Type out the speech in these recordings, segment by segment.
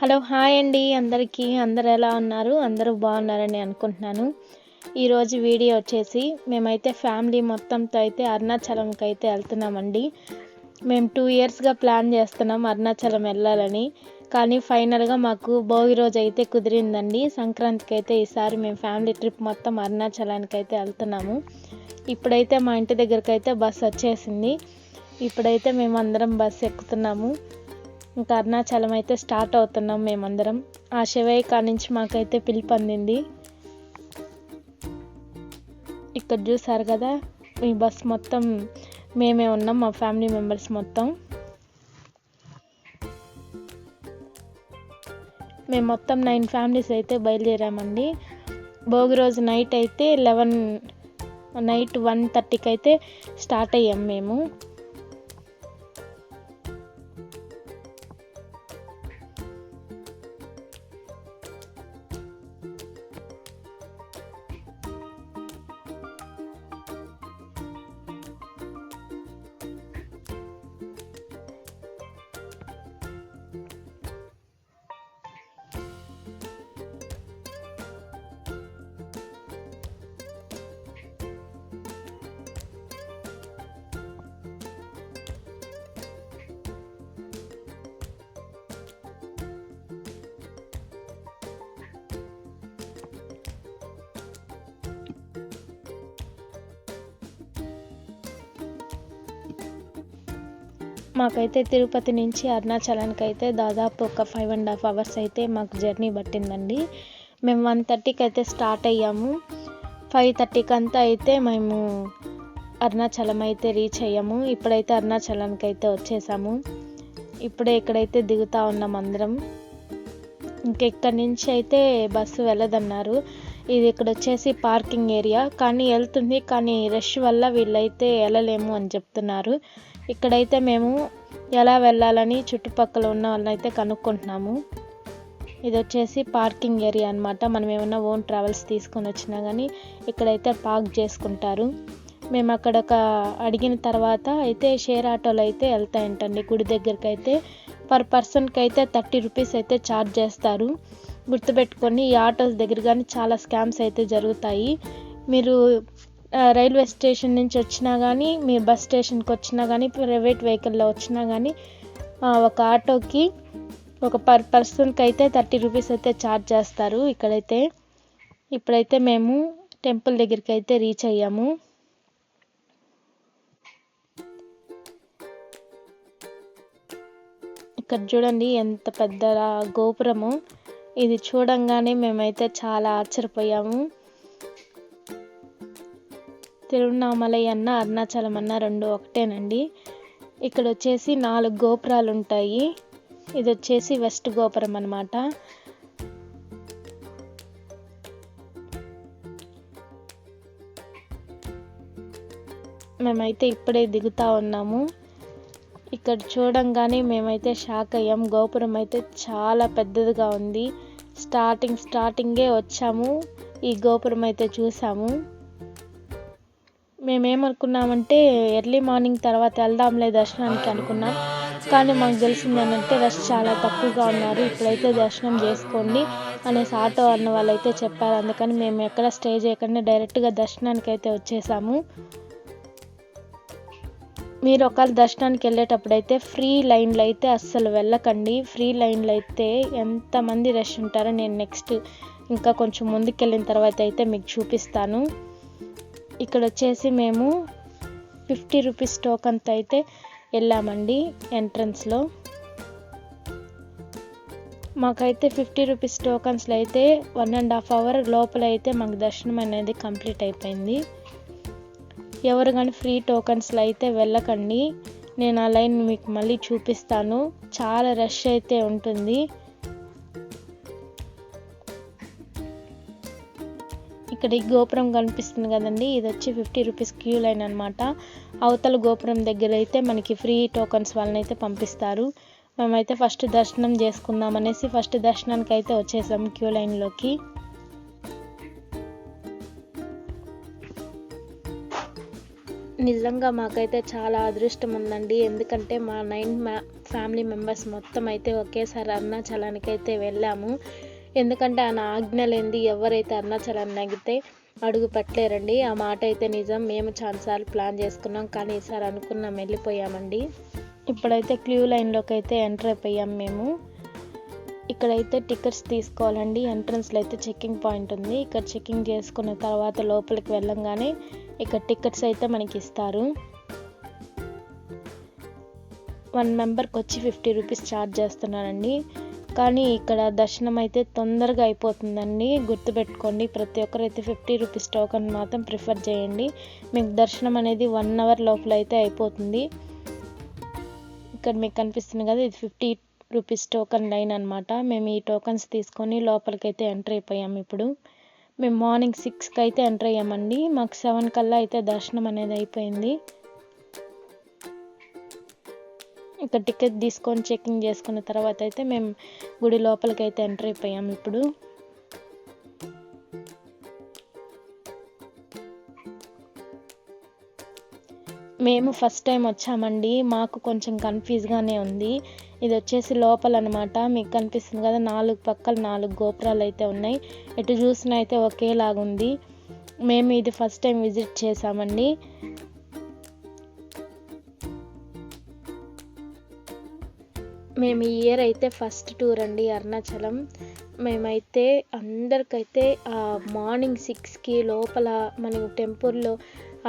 Hello! Hi అండి అందరికీ. అందరూ ఎలా ఉన్నారు? అందరూ బాగున్నారని అనుకుంటున్నాను. ఈరోజు వీడియో వచ్చేసి మేమైతే ఫ్యామిలీ మొత్తంతో అయితే అరుణాచలంకైతే వెళ్తున్నామండి. మేము 2 ఇయర్స్‌గా ప్లాన్ చేస్తున్నాం అరుణాచలం వెళ్ళాలని. కానీ ఫైనల్‌గా మాకు భోగి రోజు అయితే కుదిరిందండి. సంక్రాంతికైతే ఈసారి మేము ఫ్యామిలీ ట్రిప్ మొత్తం అరుణాచలానికైతే వెళ్తున్నాము. ఇప్పుడైతే మా ఇంటి దగ్గరకైతే బస్సు వచ్చేసింది. ఇప్పుడైతే మేమందరం బస్సు ఎక్కుతున్నాము. ఇంకా అరుణాచలం అయితే స్టార్ట్ అవుతున్నాం మేమందరం. ఆ శివయ్య కాడ నుంచి మాకైతే పిలుపు అందింది. ఇక్కడ చూసారు కదా, ఈ బస్ మొత్తం మేమే ఉన్నాం, మా ఫ్యామిలీ మెంబర్స్ మొత్తం. మేము మొత్తం 9 ఫ్యామిలీస్ అయితే బయలుదేరామండి. భోగి రోజు నైట్ 1:30కి అయితే స్టార్ట్ అయ్యాం మేము. మాకైతే తిరుపతి నుంచి అరుణాచలానికి అయితే దాదాపు ఒక 5.5 అవర్స్ అయితే మాకు జర్నీ పట్టిందండి. మేము 1:30కి అయితే స్టార్ట్ అయ్యాము. 5:30కి అంతా అయితే మేము అరుణాచలం అయితే రీచ్ అయ్యాము. ఇప్పుడైతే అరుణాచలానికి అయితే వచ్చేసాము. ఇప్పుడే ఇక్కడైతే దిగుతూ ఉన్నాం అందరం. ఇక్కడి నుంచి అయితే బస్సు వెళ్ళదన్నారు. ఇది ఇక్కడ వచ్చేసి పార్కింగ్ ఏరియా, కానీ వెళ్తుంది, కానీ రష్ వల్ల వీళ్ళైతే వెళ్ళలేము అని చెప్తున్నారు. ఇక్కడైతే మేము ఎలా వెళ్ళాలని చుట్టుపక్కల ఉన్న వాళ్ళైతే కనుక్కుంటున్నాము. ఇది వచ్చేసి పార్కింగ్ ఏరియా అనమాట. మనం ఏమైనా ఓన్ ట్రావెల్స్ తీసుకొని వచ్చినా కానీ ఇక్కడైతే పార్క్ చేసుకుంటారు. మేము అక్కడ అడిగిన తర్వాత అయితే షేర్ ఆటోలు అయితే వెళ్తాయంటండి గుడి దగ్గరికి. అయితే పర్ పర్సన్కి అయితే 30 రూపీస్ అయితే ఛార్జ్ చేస్తారు. గుర్తుపెట్టుకొని ఈ ఆటోస్ దగ్గర కానీ చాలా స్కామ్స్ అయితే జరుగుతాయి. మీరు రైల్వే స్టేషన్ నుంచి వచ్చినా కానీ, మీ బస్ స్టేషన్కి వచ్చినా కానీ, ప్రైవేట్ వెహికల్లో వచ్చినా కానీ ఒక ఆటోకి ఒక పర్ పర్సన్కి అయితే 30 రూపీస్ అయితే ఛార్జ్ చేస్తారు ఇక్కడైతే. ఇప్పుడైతే మేము టెంపుల్ దగ్గరికి అయితే రీచ్ అయ్యాము. ఇక్కడ చూడండి ఎంత పెద్ద గోపురము. ఇది చూడంగానే మేమైతే చాలా ఆశ్చర్యపోయాము. తిరువన్నామలై అన్న అరుణాచలం అన్న 2 ఒకటేనండి. ఇక్కడ వచ్చేసి 4 గోపురాలు ఉంటాయి. ఇది వచ్చేసి వెస్ట్ గోపురం అన్నమాట. మేమైతే ఇప్పుడే దిగుతూ ఉన్నాము. ఇక్కడ చూడంగానే మేమైతే షాక్ అయ్యాం. గోపురం అయితే చాలా పెద్దదిగా ఉంది. స్టార్టింగే వచ్చాము, ఈ గోపురం అయితే చూసాము. మేమేమనుకున్నామంటే ఎర్లీ మార్నింగ్ తర్వాత వెళ్దాంలే దర్శనానికి అనుకున్నాం. కానీ మాకు తెలిసిందేంటంటే రష్ చాలా తక్కువగా ఉన్నారు, ఇప్పుడైతే దర్శనం చేసుకోండి అనేసి ఆటో అన్న వాళ్ళైతే చెప్పారు. అందుకని మేము ఎక్కడ స్టే చేయకుండా డైరెక్ట్గా దర్శనానికి అయితే వచ్చేసాము. మీరు ఒకవేళ దర్శనానికి వెళ్ళేటప్పుడు అయితే ఫ్రీ లైన్లో అయితే అస్సలు వెళ్ళకండి. ఫ్రీ లైన్లో అయితే ఎంతమంది రష్ ఉంటారో నేను నెక్స్ట్ ఇంకా కొంచెం ముందుకెళ్ళిన తర్వాత అయితే మీకు చూపిస్తాను. ఇక్కడ వచ్చేసి మేము 50 రూపీస్ టోకన్తో అయితే వెళ్ళామండి ఎంట్రన్స్లో. మాకైతే 50 రూపీస్ టోకన్స్లో అయితే 1.5 అవర్ లోపల అయితే మాకు దర్శనం అనేది కంప్లీట్ అయిపోయింది. ఎవరు కానీ ఫ్రీ టోకన్స్లో అయితే వెళ్ళకండి. నేను ఆ లైన్ మీకు మళ్ళీ చూపిస్తాను. చాలా రష్ అయితే ఉంటుంది. ఇక్కడ ఈ గోపురం కనిపిస్తుంది కదండి, ఇది వచ్చి 50 రూపీస్ క్యూ లైన్ అనమాట. అవతల గోపురం దగ్గర అయితే మనకి ఫ్రీ టోకన్స్ వాళ్ళని అయితే పంపిస్తారు. మేమైతే ఫస్ట్ దర్శనం చేసుకుందాం అనేసి ఫస్ట్ దర్శనానికి అయితే వచ్చేసాము క్యూ లైన్లోకి. నిజంగా మాకైతే చాలా అదృష్టం ఉందండి. ఎందుకంటే మా 9 ఫ్యామిలీ మెంబర్స్ మొత్తం అయితే ఒకేసారి అరుణాచలానికి అయితే వెళ్ళాము. ఎందుకంటే ఆయన ఆజ్ఞ లేనిది ఎవరైతే అరుణాచలాన్ని అడిగితే అడుగు పెట్టలేరండి. ఆ మాట అయితే నిజం. మేము చాలాసార్లు ప్లాన్ చేసుకున్నాం, కానీ ఈసారి అనుకున్నాం వెళ్ళిపోయామండి. ఇప్పుడైతే క్యూ లైన్లోకి అయితే ఎంటర్ అయిపోయాం మేము. ఇక్కడైతే టికెట్స్ తీసుకోవాలండి. ఎంట్రన్స్లో అయితే చెక్కింగ్ పాయింట్ ఉంది. ఇక్కడ చెక్కింగ్ చేసుకున్న తర్వాత లోపలికి వెళ్ళంగానే ఇక్కడ టికెట్స్ అయితే మనకి ఇస్తారు. 1 మెంబర్కి వచ్చి 50 రూపీస్ ఛార్జ్ చేస్తున్నారండి. కానీ ఇక్కడ దర్శనం అయితే తొందరగా అయిపోతుందండి. గుర్తుపెట్టుకోండి, ప్రతి ఒక్కరైతే 50 రూపీస్ టోకెన్ మాత్రం ప్రిఫర్ చేయండి. మీకు దర్శనం అనేది 1 అవర్ లోపల అయితే అయిపోతుంది. ఇక్కడ మీకు కనిపిస్తుంది కదా, ఇది 50 రూపీస్ టోకెన్ లైన్ అనమాట. మేము ఈ టోకన్స్ తీసుకొని లోపలికైతే ఎంటర్ అయిపోయాము. ఇప్పుడు మేము మార్నింగ్ 6కి అయితే ఎంటర్ అయ్యామండి. మాకు 7 కల్లా అయితే దర్శనం అనేది అయిపోయింది. ఇక్కడ టికెట్ తీసుకొని చెకింగ్ చేసుకున్న తర్వాత అయితే మేము గుడి లోపలికి అయితే ఎంటర్ అయిపోయాము. ఇప్పుడు మేము ఫస్ట్ టైం వచ్చామండి. మాకు కొంచెం కన్ఫ్యూజ్గానే ఉంది. ఇది వచ్చేసి లోపల అనమాట. మీకు కనిపిస్తుంది కదా, 4 పక్కల 4 గోపురాలు అయితే ఉన్నాయి. ఎటు చూసినా అయితే ఒకేలాగుంది. మేము ఇది ఫస్ట్ టైం విజిట్ చేసామండి. మేము ఈ ఇయర్ అయితే ఫస్ట్ టూర్ అండి అరుణాచలం. మేమైతే అందరికైతే మార్నింగ్ 6కి లోపల మనం టెంపుల్లో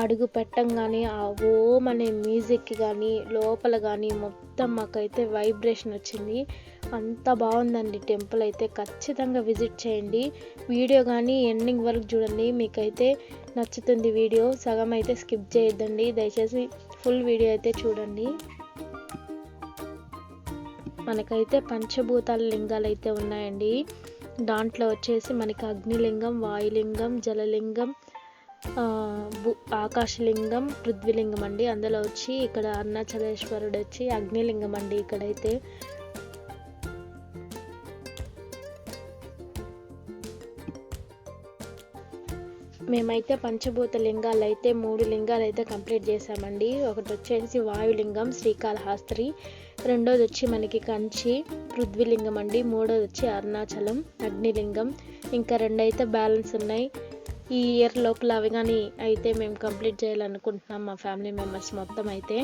అడుగు పెట్టంగానే ఆ ఓం అనే మ్యూజిక్ కానీ లోపల కానీ మొత్తం మాకైతే వైబ్రేషన్ వచ్చింది. అంత బాగుందండి టెంపుల్ అయితే. ఖచ్చితంగా విజిట్ చేయండి. వీడియో కానీ ఎండింగ్ వరకు చూడండి, మీకైతే నచ్చుతుంది వీడియో. సగం అయితే స్కిప్ చేయొద్దండి, దయచేసి ఫుల్ వీడియో అయితే చూడండి. మనకైతే పంచభూతాల లింగాలు అయితే ఉన్నాయండి. దాంట్లో వచ్చేసి మనకి అగ్నిలింగం, వాయులింగం, జలలింగం, ఆకాశలింగం, పృథ్వీలింగం అండి. అందులో వచ్చి ఇక్కడ అరుణాచలేశ్వరుడు వచ్చి అగ్నిలింగం అండి. ఇక్కడైతే మేమైతే పంచభూత లింగాలు అయితే 3 లింగాలు అయితే కంప్లీట్ చేసామండి. ఒకటి వచ్చేసి వాయులింగం శ్రీకాళహస్తి, రెండోది వచ్చి మనకి కంచి పృథ్వీలింగం అండి, మూడోది వచ్చి అరుణాచలం అగ్నిలింగం. ఇంకా 2 అయితే బ్యాలెన్స్ ఉన్నాయి. ఈ ఇయర్ లోపల అవి కానీ అయితే మేము కంప్లీట్ చేయాలనుకుంటున్నాం మా ఫ్యామిలీ మెంబర్స్ మొత్తం అయితే.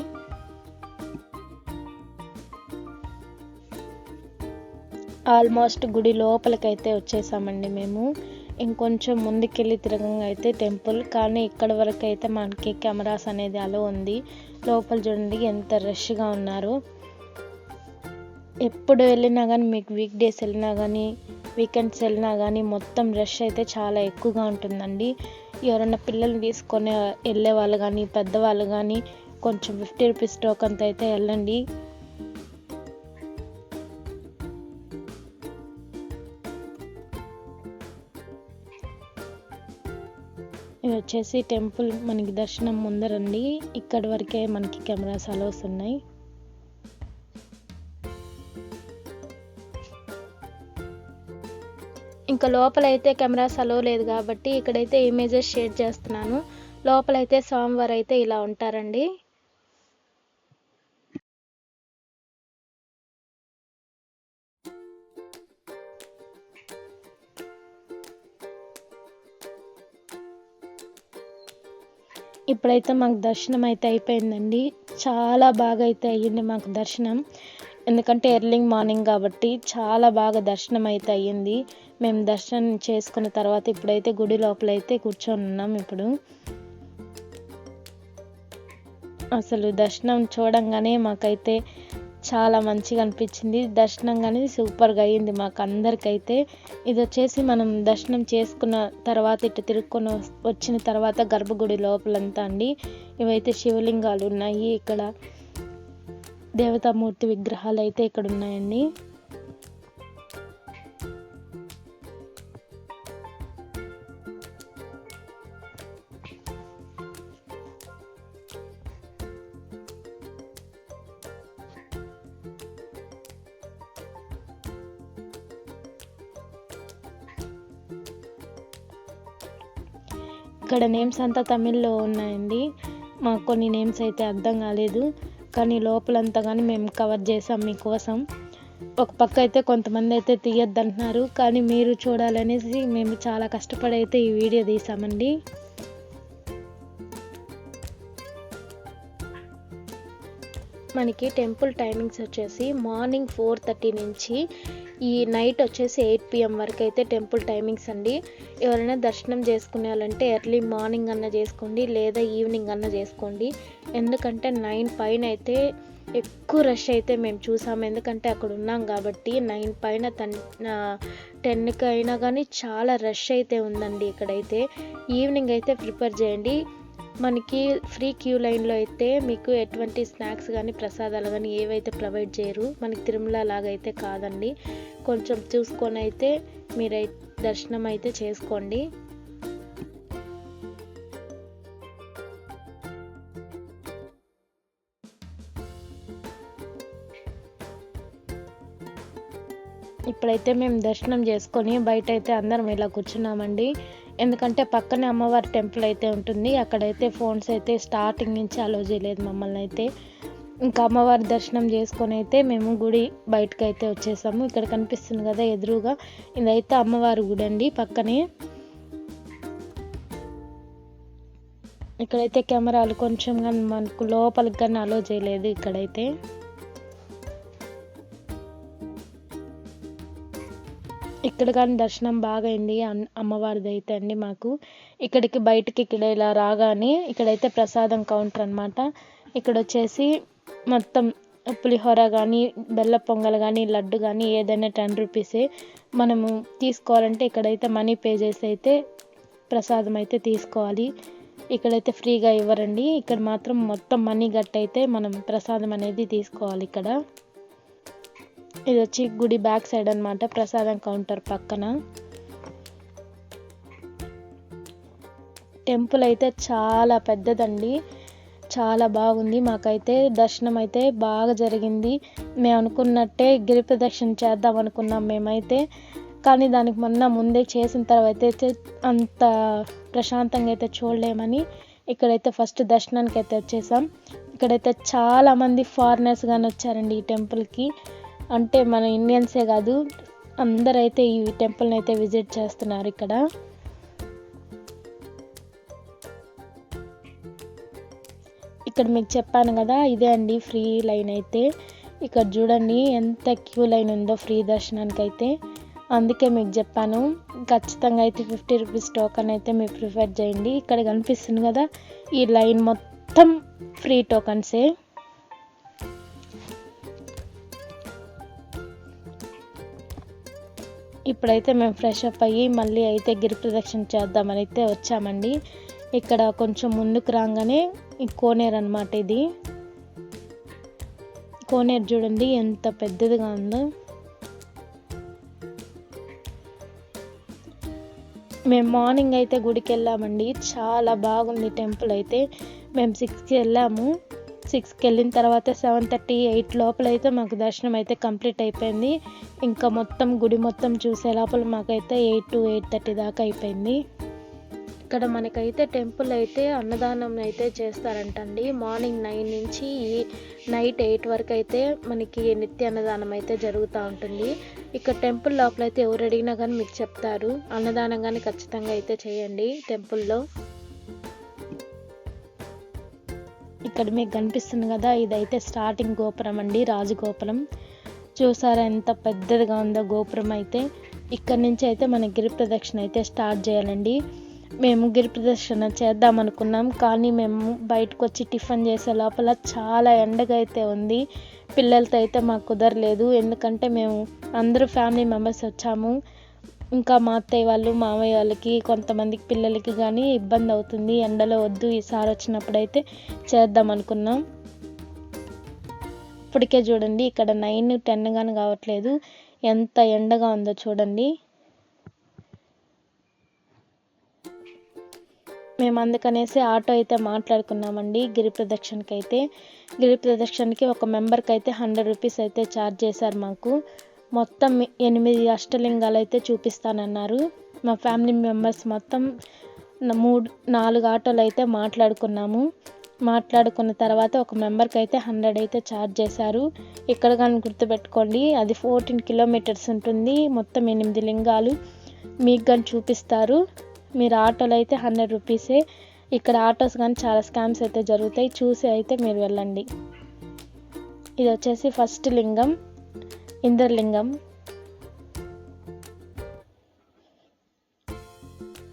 ఆల్మోస్ట్ గుడి లోపలికైతే వచ్చేసామండి మేము. ఇంకొంచెం ముందుకెళ్ళి తిరగంగా అయితే టెంపుల్, కానీ ఇక్కడ వరకు అయితే మనకి కెమెరాస్ అనేది అలో ఉంది. లోపల చూడండి ఎంత రష్గా ఉన్నారు. ఎప్పుడు వెళ్ళినా కానీ, మీకు వీక్ డేస్ వెళ్ళినా కానీ వీకెండ్స్ వెళ్ళినా కానీ మొత్తం రష్ అయితే చాలా ఎక్కువగా ఉంటుందండి. ఎవరైనా పిల్లల్ని తీసుకొని వెళ్ళే వాళ్ళు కానీ పెద్దవాళ్ళు కానీ కొంచెం 50 రూపీస్ టోకన్తో అయితే వెళ్ళండి. ఇది వచ్చేసి టెంపుల్ మనకి దర్శనం ముందరండి. ఇక్కడి వరకే మనకి కెమెరాస్ అలోస్ ఉన్నాయి. ఇంకా లోపలైతే కెమెరాస్ అలో లేదు కాబట్టి ఇక్కడైతే ఇమేజెస్ షేర్ చేస్తున్నాను. లోపలైతే స్వామివారు అయితే ఇలా ఉంటారండి. ఇప్పుడైతే మాకు దర్శనం అయితే అయిపోయిందండి. చాలా బాగా అయితే అయ్యింది మాకు దర్శనం. ఎందుకంటే ఎర్లీ మార్నింగ్ కాబట్టి చాలా బాగా దర్శనం అయితే అయ్యింది. మేము దర్శనం చేసుకున్న తర్వాత ఇప్పుడైతే గుడి లోపలైతే కూర్చొని ఉన్నాం. ఇప్పుడు అసలు దర్శనం చూడంగానే మాకైతే చాలా మంచిగా అనిపించింది. దర్శనం కానీ సూపర్గా అయ్యింది మాకు అందరికైతే. ఇది వచ్చేసి మనం దర్శనం చేసుకున్న తర్వాత ఇటు తిరుక్కొని వచ్చిన తర్వాత గర్భగుడి లోపలంతా అండి. ఇవైతే శివలింగాలు ఉన్నాయి. ఇక్కడ దేవతామూర్తి విగ్రహాలు అయితే ఇక్కడ ఉన్నాయండి. ఇక్కడ నేమ్స్ అంతా తమిళ్లో ఉన్నాయండి. మాకు కొన్ని నేమ్స్ అయితే అర్థం కాలేదు, కానీ లోపలంతా కానీ మేము కవర్ చేసాం మీకోసం. ఒక పక్క అయితే కొంతమంది అయితే తీయొద్దంటున్నారు, కానీ మీరు చూడాలనేసి మేము చాలా కష్టపడి అయితే ఈ వీడియో తీసామండి. మనకి టెంపుల్ టైమింగ్స్ వచ్చేసి మార్నింగ్ 4:30 నుంచి ఈ నైట్ వచ్చేసి 8 PM వరకు అయితే టెంపుల్ టైమింగ్స్ అండి. ఎవరైనా దర్శనం చేసుకునే వాళ్ళంటే ఎర్లీ మార్నింగ్ అన్న చేసుకోండి, లేదా ఈవినింగ్ అన్న చేసుకోండి. ఎందుకంటే 9 పైన అయితే ఎక్కువ రష్ అయితే మేము చూసాము, ఎందుకంటే అక్కడ ఉన్నాం కాబట్టి. 9 పైన 10కి అయినా కానీ చాలా రష్ అయితే ఉందండి ఇక్కడైతే. ఈవినింగ్ అయితే ప్రిపేర్ చేయండి. మనకి ఫ్రీ క్యూ లైన్లో అయితే మీకు ఎటువంటి స్నాక్స్ కానీ ప్రసాదాలు కానీ ఏవైతే ప్రొవైడ్ చేయరు. మనకి తిరుమల లాగా అయితే కాదండి. కొంచెం చూసుకొని అయితే మీరు దర్శనం అయితే చేసుకోండి. ఇప్పుడైతే మేము దర్శనం చేసుకొని బయట అయితే అందరం ఇలా కూర్చున్నామండి. ఎందుకంటే పక్కనే అమ్మవారి టెంపుల్ అయితే ఉంటుంది. అక్కడైతే ఫోన్స్ అయితే స్టార్టింగ్ నుంచి అలో చేయలేదు మమ్మల్ని అయితే. ఇంకా అమ్మవారి దర్శనం చేసుకొని అయితే మేము గుడి బయటకు అయితే వచ్చేసాము. ఇక్కడ కనిపిస్తుంది కదా ఎదురుగా, ఇదైతే అమ్మవారి గుడి అండి పక్కనే. ఇక్కడైతే కెమెరాలు కొంచెం కానీ మనకు లోపలికి కానీ అలో చేయలేదు ఇక్కడైతే. ఇక్కడ కానీ దర్శనం బాగా అయింది అమ్మవారిది అయితే అండి మాకు. ఇక్కడికి బయటికి ఇక్కడ ఇలా రాగానే ఇక్కడైతే ప్రసాదం కౌంటర్ అనమాట. ఇక్కడ వచ్చేసి మొత్తం పులిహోర కానీ, బెల్ల పొంగల్ కానీ, లడ్డు కానీ ఏదైనా 10 రూపీసే. మనము తీసుకోవాలంటే ఇక్కడైతే మనీ పే చేసి అయితే ప్రసాదం అయితే తీసుకోవాలి. ఇక్కడైతే ఫ్రీగా ఇవ్వరండి. ఇక్కడ మాత్రం మొత్తం మనీ గట్టయితే మనం ప్రసాదం అనేది తీసుకోవాలి ఇక్కడ. ఇది వచ్చి గుడి బ్యాక్ సైడ్ అనమాట, ప్రసాదం కౌంటర్ పక్కన. టెంపుల్ అయితే చాలా పెద్దదండి, చాలా బాగుంది. మాకైతే దర్శనం అయితే బాగా జరిగింది. మేము అనుకున్నట్టే గిరి ప్రదక్షిణ చేద్దాం అనుకున్నాం మేమైతే, కానీ దానికి ముందే చేసిన తర్వాత అయితే అంత ప్రశాంతంగా అయితే చూడలేమని ఇక్కడైతే ఫస్ట్ దర్శనానికి అయితే వచ్చేసాం. ఇక్కడైతే చాలామంది ఫారినర్స్ కానీ వచ్చారండి ఈ టెంపుల్కి. అంటే మన ఇండియన్సే కాదు, అందరైతే ఈ టెంపుల్ని అయితే విజిట్ చేస్తున్నారు ఇక్కడ. ఇక్కడ మీకు చెప్పాను కదా, ఇదే అండి ఫ్రీ లైన్ అయితే. ఇక్కడ చూడండి ఎంత క్యూ లైన్ ఉందో ఫ్రీ దర్శనానికి అయితే. అందుకే మీకు చెప్పాను, ఖచ్చితంగా అయితే 50 రూపీస్ టోకన్ అయితే మీరు ప్రిఫర్ చేయండి. ఇక్కడ కనిపిస్తుంది కదా, ఈ లైన్ మొత్తం ఫ్రీ టోకన్సే. ఇప్పుడైతే మేము ఫ్రెష్ అప్ అయ్యి మళ్ళీ అయితే గిరి ప్రదక్షిణ చేద్దామని అయితే వచ్చామండి. ఇక్కడ కొంచెం ముందుకు రాగానే ఈ కోనేరు అనమాట. ఇది కోనేరు చూడండి ఎంత పెద్దదిగా ఉందో. మేము మార్నింగ్ అయితే గుడికి వెళ్ళామండి, చాలా బాగుంది టెంపుల్ అయితే. మేము 6కి వెళ్ళాము. 6కి వెళ్ళిన తర్వాత 7:30, 8 లోపల అయితే మాకు దర్శనం అయితే కంప్లీట్ అయిపోయింది. ఇంకా మొత్తం గుడి మొత్తం చూసే లోపల మాకైతే 8 to 8:30 దాకా అయిపోయింది. ఇక్కడ మనకైతే టెంపుల్ అయితే అన్నదానం అయితే చేస్తారంటండి. మార్నింగ్ 9 నుంచి నైట్ 8 వరకు అయితే మనకి నిత్య అన్నదానం అయితే జరుగుతూ ఉంటుంది. ఇక్కడ టెంపుల్ లోపల అయితే ఎవరు అడిగినా కానీ మీకు చెప్తారు. అన్నదానం కానీ ఖచ్చితంగా అయితే చేయండి టెంపుల్లో. ఇక్కడ మీకు కనిపిస్తుంది కదా, ఇదైతే స్టార్టింగ్ గోపురం అండి, రాజగోపురం. చూసారా ఎంత పెద్దదిగా ఉందో గోపురం అయితే. ఇక్కడ నుంచి అయితే మన గిరి ప్రదక్షిణ అయితే స్టార్ట్ చేయాలండి. మేము గిరి ప్రదక్షిణ చేద్దాం అనుకున్నాం, కానీ మేము బయటకు వచ్చి టిఫిన్ చేసే లోపల చాలా ఎండగా అయితే ఉంది. పిల్లలతో అయితే మాకు కుదరలేదు, ఎందుకంటే మేము అందరూ ఫ్యామిలీ మెంబర్స్ వచ్చాము. ఇంకా మా అత్తయ్య వాళ్ళు, మామయ్య వాళ్ళకి, కొంతమందికి పిల్లలకి కానీ ఇబ్బంది అవుతుంది. ఎండలో వద్దు, ఈసారి వచ్చినప్పుడు అయితే చేద్దాం అనుకున్నాం. ఇప్పటికే చూడండి ఇక్కడ 9, 10 కానీ కావట్లేదు, ఎంత ఎండగా ఉందో చూడండి. మేము అందుకనేసి ఆటో అయితే మాట్లాడుకున్నామండి గిరి ప్రదక్షిణకి అయితే. గిరి ప్రదక్షిణకి ఒక మెంబర్కి అయితే 100 రూపీస్ అయితే ఛార్జ్ చేశారు మాకు. మొత్తం 8 అష్టలింగాలు అయితే చూపిస్తానన్నారు. మా ఫ్యామిలీ మెంబర్స్ మొత్తం 4 ఆటోలు అయితే మాట్లాడుకున్నాము. మాట్లాడుకున్న తర్వాత ఒక మెంబర్కి అయితే 100 అయితే ఛార్జ్ చేశారు. ఇక్కడ కానీ గుర్తుపెట్టుకోండి, అది 14 కిలోమీటర్స్ ఉంటుంది. మొత్తం 8 లింగాలు మీకు కానీ చూపిస్తారు. మీరు ఆటోలో అయితే 100 రూపీసే. ఇక్కడ ఆటోస్ కానీ చాలా స్కామ్స్ అయితే జరుగుతాయి, చూసి అయితే మీరు వెళ్ళండి. ఇది వచ్చేసి ఫస్ట్ లింగం ఇంద్రలింగం.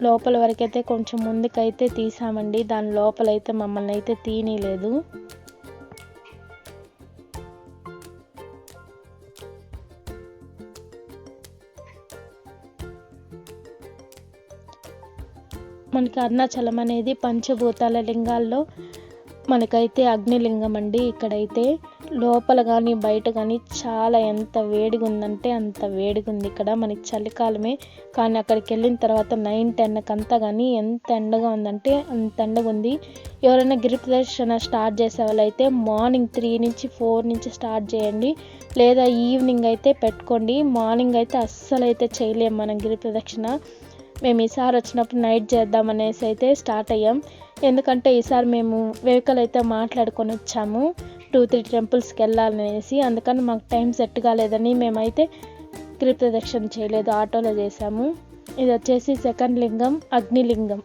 లోపల వరకైతే కొంచెం ముందుకైతే తీసామండి, దాని లోపలైతే మమ్మల్ని అయితే తీయలేదు. మనకి అరుణాచలం అనేది పంచభూతాల లింగాల్లో మనకైతే అగ్నిలింగం అండి. ఇక్కడైతే లోపల కానీ బయట కానీ చాలా ఎంత వేడిగా ఉందంటే అంత వేడిగా ఉంది. ఇక్కడ మనకి చలికాలమే, కానీ అక్కడికి వెళ్ళిన తర్వాత 9-10 అంతా కానీ ఎంత ఎండగా ఉందంటే అంత ఎండగా ఉంది. ఎవరైనా గిరి ప్రదక్షిణ స్టార్ట్ చేసే వాళ్ళు అయితే మార్నింగ్ 3 నుంచి 4 నుంచి స్టార్ట్ చేయండి, లేదా ఈవినింగ్ అయితే పెట్టుకోండి. మార్నింగ్ అయితే అస్సలు అయితే చేయలేము మనం గిరి ప్రదక్షిణ. మేము ఈసారి వచ్చినప్పుడు నైట్ చేద్దామనేసి అయితే స్టార్ట్ అయ్యాం. ఎందుకంటే ఈసారి మేము వెహికల్ అయితే మాట్లాడుకొని వచ్చాము 2-3 టెంపుల్స్కి వెళ్ళాలనేసి. అందుకని మాకు టైం సెట్ కాలేదని మేమైతే గిరి ప్రదక్షిణ చేయలేదు, ఆటోలో చేసాము. ఇది వచ్చేసి సెకండ్ లింగం అగ్నిలింగం.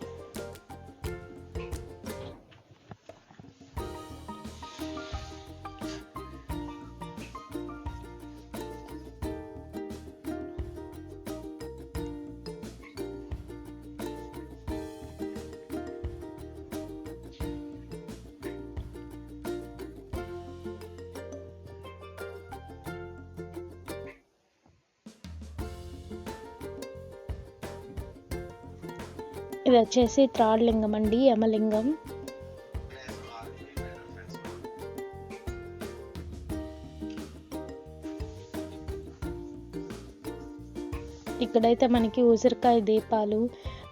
ఇది వచ్చేసి థర్డ్ లింగం అండి, యమలింగం. ఇక్కడైతే మనకి ఉసిరికాయ దీపాలు,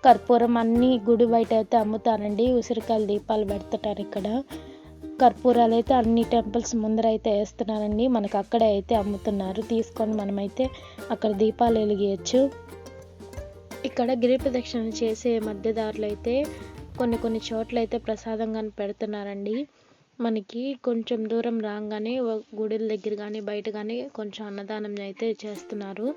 కర్పూరం అన్నీ గుడి బయట అయితే అమ్ముతారండి. ఉసిరికాయల దీపాలు పెడుతుంటారు ఇక్కడ. కర్పూరాలు అయితే అన్ని టెంపుల్స్ ముందర అయితే వేస్తున్నారండి, మనకు అక్కడే అయితే అమ్ముతున్నారు. తీసుకొని మనమైతే అక్కడ దీపాలు వెలిగించచ్చు. ఇక్కడ గిరి ప్రదక్షిణ చేసే మధ్యదారులు అయితే కొన్ని చోట్ల అయితే ప్రసాదంగా పెడుతున్నారండి. మనకి కొంచెం దూరం రాగానే గుడిల దగ్గర కానీ బయట కానీ కొంచెం అన్నదానం అయితే చేస్తున్నారు.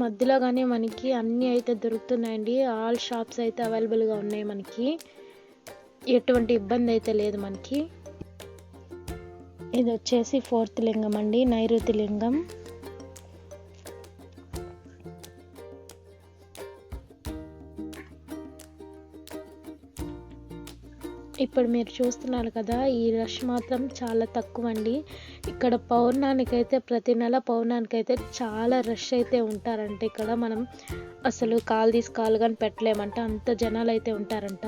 మధ్యలో కానీ మనకి అన్నీ అయితే దొరుకుతున్నాయండి. ఆల్ షాప్స్ అయితే అవైలబుల్గా ఉన్నాయి, మనకి ఎటువంటి ఇబ్బంది అయితే లేదు మనకి. ఇది వచ్చేసి ఫోర్త్ లింగం అండి, నైరుతి లింగం. ఇప్పుడు మీరు చూస్తున్నారు కదా, ఈ రష్ మాత్రం చాలా తక్కువ అండి. ఇక్కడ పౌర్ణానికైతే ప్రతి నెల పౌర్ణానికైతే చాలా రష్ అయితే ఉంటారంట. ఇక్కడ మనం అసలు కాలు తీసి కాలు కానీ పెట్టలేమంట, అంత జనాలు అయితే ఉంటారంట.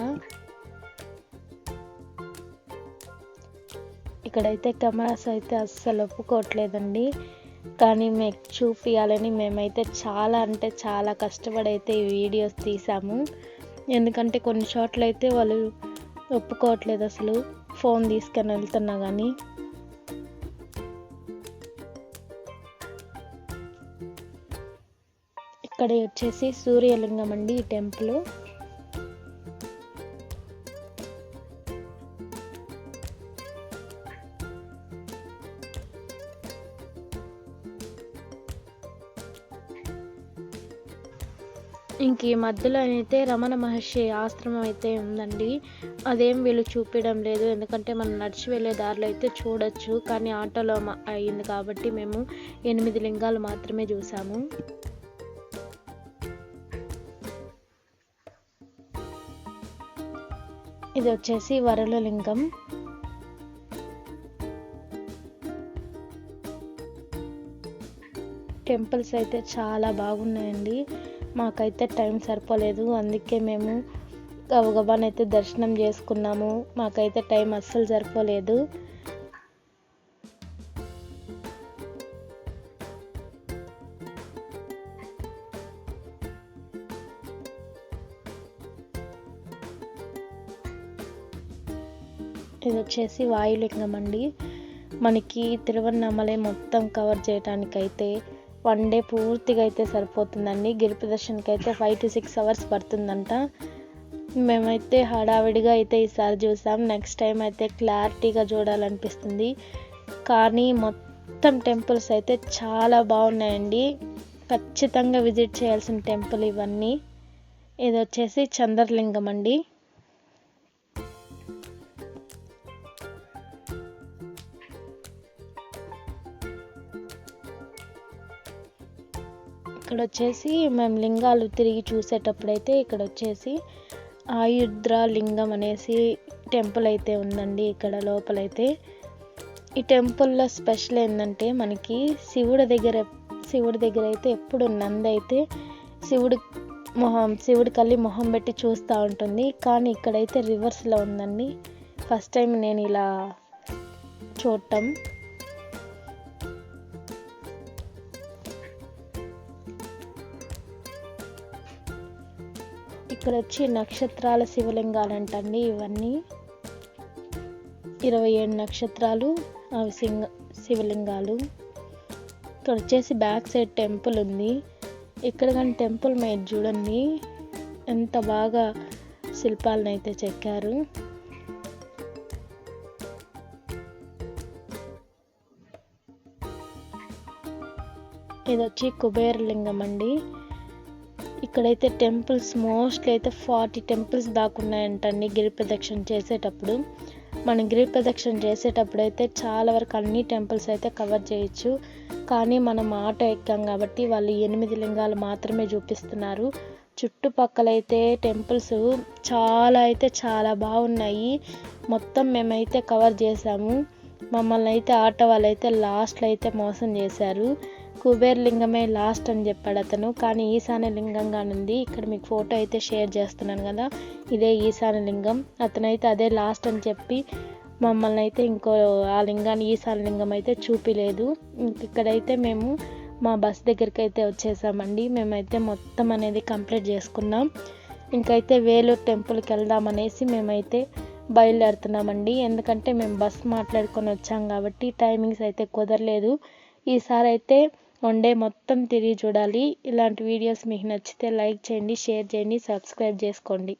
ఇక్కడైతే కెమెరాస్ అయితే అస్సలు ఒప్పుకోవట్లేదండి, కానీ మీకు చూపించాలని మేమైతే చాలా అంటే చాలా కష్టపడి అయితే ఈ వీడియోస్ తీసాము. ఎందుకంటే కొన్ని చోట్ల అయితే వాళ్ళు ఒప్పుకోవట్లేదు అసలు, ఫోన్ తీసుకొని వెళ్తున్నా కానీ. ఇక్కడ వచ్చేసి సూర్యలింగం అండి ఈ టెంపుల్. ఇంక ఈ మధ్యలో అయితే రమణ మహర్షి ఆశ్రమం అయితే ఉందండి. అదేం వీళ్ళు చూపించడం లేదు, ఎందుకంటే మనం నడిచి వెళ్ళే దారిలో అయితే చూడొచ్చు, కానీ ఆటోలో అయింది కాబట్టి మేము 8 లింగాలు మాత్రమే చూసాము. ఇది వచ్చేసి వరల లింగం. టెంపుల్స్ అయితే చాలా బాగున్నాయండి. మాకైతే టైం సరిపోలేదు, అందుకే మేము గబగబానైతే దర్శనం చేసుకున్నాము. మాకైతే టైం అస్సలు సరిపోలేదు. ఇది వచ్చేసి వాయులింగం అండి. మనకి తిరువన్నామలై మొత్తం కవర్ చేయడానికైతే 1 డే పూర్తిగా అయితే సరిపోతుందండి. గిరి ప్రదర్శనకి అయితే 5 to 6 hours పడుతుందంట. మేమైతే హడావిడిగా అయితే ఈసారి చూసాం. నెక్స్ట్ టైం అయితే క్లారిటీగా చూడాలనిపిస్తుంది. కానీ మొత్తం టెంపుల్స్ అయితే చాలా బాగున్నాయండి. ఖచ్చితంగా విజిట్ చేయాల్సిన టెంపుల్ ఇవన్నీ. ఇది వచ్చేసి చంద్రలింగం అండి. ఇక్కడ వచ్చేసి మేము లింగాలు తిరిగి చూసేటప్పుడైతే ఇక్కడ వచ్చేసి ఆయుద్ర లింగం అనేసి టెంపుల్ అయితే ఉందండి. ఇక్కడ లోపలైతే ఈ టెంపుల్లో స్పెషల్ ఏంటంటే మనకి శివుడి దగ్గర అయితే ఎప్పుడు నంది అయితే శివుడి కళ్ళి మొహం పెట్టి చూస్తూ ఉంటుంది. కానీ ఇక్కడైతే రివర్స్లో ఉందండి. ఫస్ట్ టైం నేను ఇలా చూడటం. ఇక్కడ వచ్చి నక్షత్రాల శివలింగాలు అంటండి. ఇవన్నీ 27 నక్షత్రాలు అవి శివలింగాలు. ఇక్కడ వచ్చేసి బ్యాక్ సైడ్ టెంపుల్ ఉంది. ఇక్కడ కానీ టెంపుల్ మీద చూడండి ఎంత బాగా శిల్పాలను అయితే చెక్కారు. ఇది వచ్చి కుబేరలింగం అండి. ఇక్కడైతే టెంపుల్స్ మోస్ట్లీ అయితే 40 టెంపుల్స్ దాకా ఉన్నాయంటండి. గిరి ప్రదక్షిణ చేసేటప్పుడు మనం గిరి ప్రదక్షిణ చేసేటప్పుడు అయితే చాలా వరకు అన్ని టెంపుల్స్ అయితే కవర్ చేయొచ్చు. కానీ మనం ఆటో ఎక్కాం కాబట్టి వాళ్ళు 8 లింగాలు మాత్రమే చూపిస్తున్నారు. చుట్టుపక్కలైతే టెంపుల్స్ చాలా బాగున్నాయి. మొత్తం మేమైతే కవర్ చేసాము. మమ్మల్ని అయితే ఆటో వాళ్ళు అయితే లాస్ట్లో అయితే మోసం చేశారు. కుబేరలింగమే లాస్ట్ అని చెప్పాడు అతను. కానీ ఈశాన్యలింగంగా ఉంది. ఇక్కడ మీకు ఫోటో అయితే షేర్ చేస్తున్నాను కదా, ఇదే ఈశాన్యలింగం. అతనైతే అదే లాస్ట్ అని చెప్పి మమ్మల్ని అయితే ఇంకో ఆ లింగాన్ని ఈశాన్యలింగం అయితే చూపిలేదు. ఇక్కడైతే మేము మా బస్ దగ్గరికి అయితే వచ్చేసామండి. మేమైతే మొత్తం అనేది కంప్లీట్ చేసుకున్నాం. ఇంకైతే వేలూరు టెంపుల్కి వెళ్దామనేసి మేమైతే బయలుదేరుతున్నామండి. ఎందుకంటే మేము బస్ మాట్లాడుకొని వచ్చాం కాబట్టి టైమింగ్స్ అయితే కుదరలేదు. ఈసారి అయితే 1 డే మొత్తం తిరిగి చూడాలి. ఇలాంటి వీడియోస్ మీకు నచ్చితే లైక్ చేయండి, షేర్ చేయండి, సబ్స్క్రైబ్ చేసుకోండి.